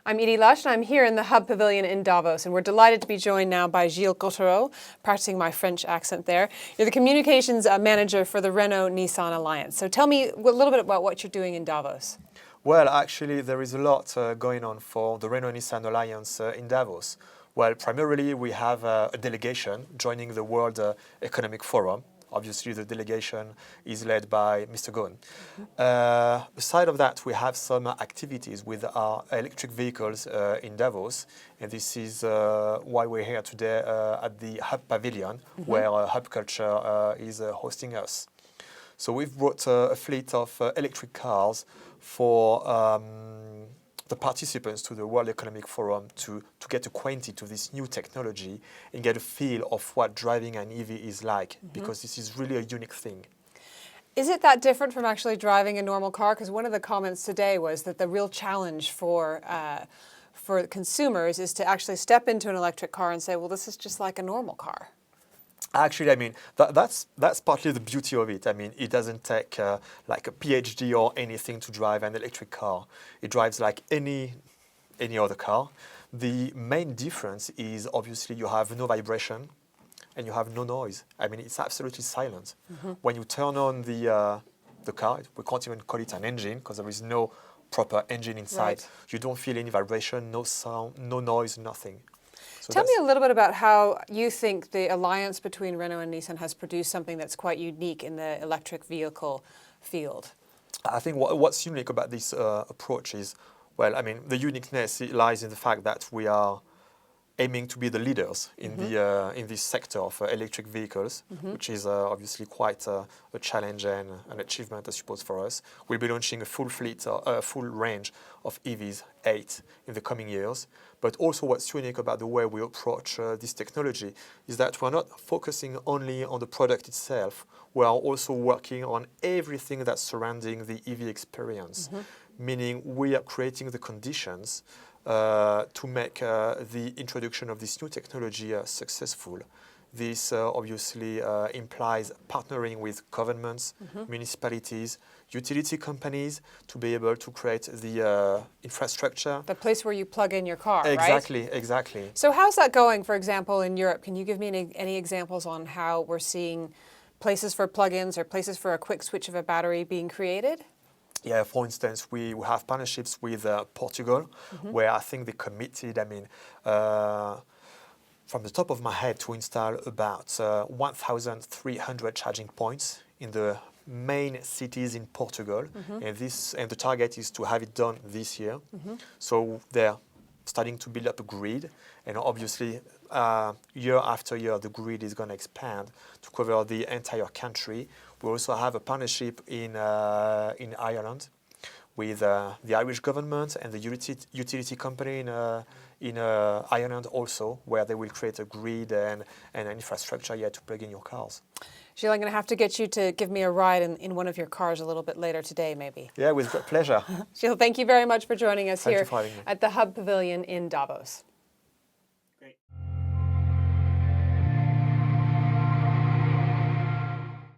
I'm Edie Lush, and I'm here in the Hub Pavilion in Davos, and we're delighted to be joined now by Gilles Gautherot, practicing my French accent there. You're the communications manager for the Renault-Nissan Alliance. So tell me a little bit about what you're doing in Davos. Well, actually, there is a lot going on for the Renault-Nissan Alliance in Davos. Well, primarily, we have a delegation joining the World Economic Forum. Obviously, the delegation is led by Mr. Ghosn. Aside of that, we have some activities with our electric vehicles in Davos. And this is why we're here today at the Hub Pavilion, where Hub Culture is hosting us. So we've brought a fleet of electric cars for the participants to the World Economic Forum to get acquainted to this new technology and get a feel of what driving an EV is like, because this is really a unique thing. Is it that different from actually driving a normal car? Because one of the comments today was that the real challenge for consumers is to actually step into an electric car and say, well, this is just like a normal car. Actually, I mean, that's partly the beauty of it. I mean, it doesn't take like a PhD or anything to drive an electric car. It drives like any other car. The main difference is obviously you have no vibration and you have no noise. I mean, it's absolutely silent. When you turn on the car, we can't even call it an engine because there is no proper engine inside. Right. You don't feel any vibration, no sound, no noise, nothing. So Tell me a little bit about how you think the alliance between Renault and Nissan has produced something that's quite unique in the electric vehicle field. I think what's unique about this approach is, well, I mean, the uniqueness lies in the fact that we are aiming to be the leaders in in this sector of electric vehicles, which is obviously quite a challenge and an achievement, I suppose, for us. We'll be launching a full fleet, a full range of EVs, 8, in the coming years. But also what's unique about the way we approach this technology is that we're not focusing only on the product itself. We are also working on everything that's surrounding the EV experience, meaning we are creating the conditions to make the introduction of this new technology successful. This obviously implies partnering with governments, municipalities, utility companies to be able to create the infrastructure. The place where you plug in your car, Exactly, right? exactly. So how's that going, for example, in Europe? Can you give me any examples on how we're seeing places for plug-ins or places for a quick switch of a battery being created? Yeah, for instance, we have partnerships with Portugal, where I think they committed, I mean, from the top of my head, to install about 1,300 charging points in the main cities in Portugal. And the target is to have it done this year. So they're starting to build up a grid, and obviously year after year the grid is going to expand to cover the entire country. We also have a partnership in Ireland with the Irish government and the utility company in Ireland also, where they will create a grid and an infrastructure to plug in your cars. Gilles, I'm going to have to get you to give me a ride in one of your cars a little bit later today, maybe. Yeah, with great pleasure. Gilles, thank you very much for joining us Thank here you for having me. at the Hub Pavilion in Davos.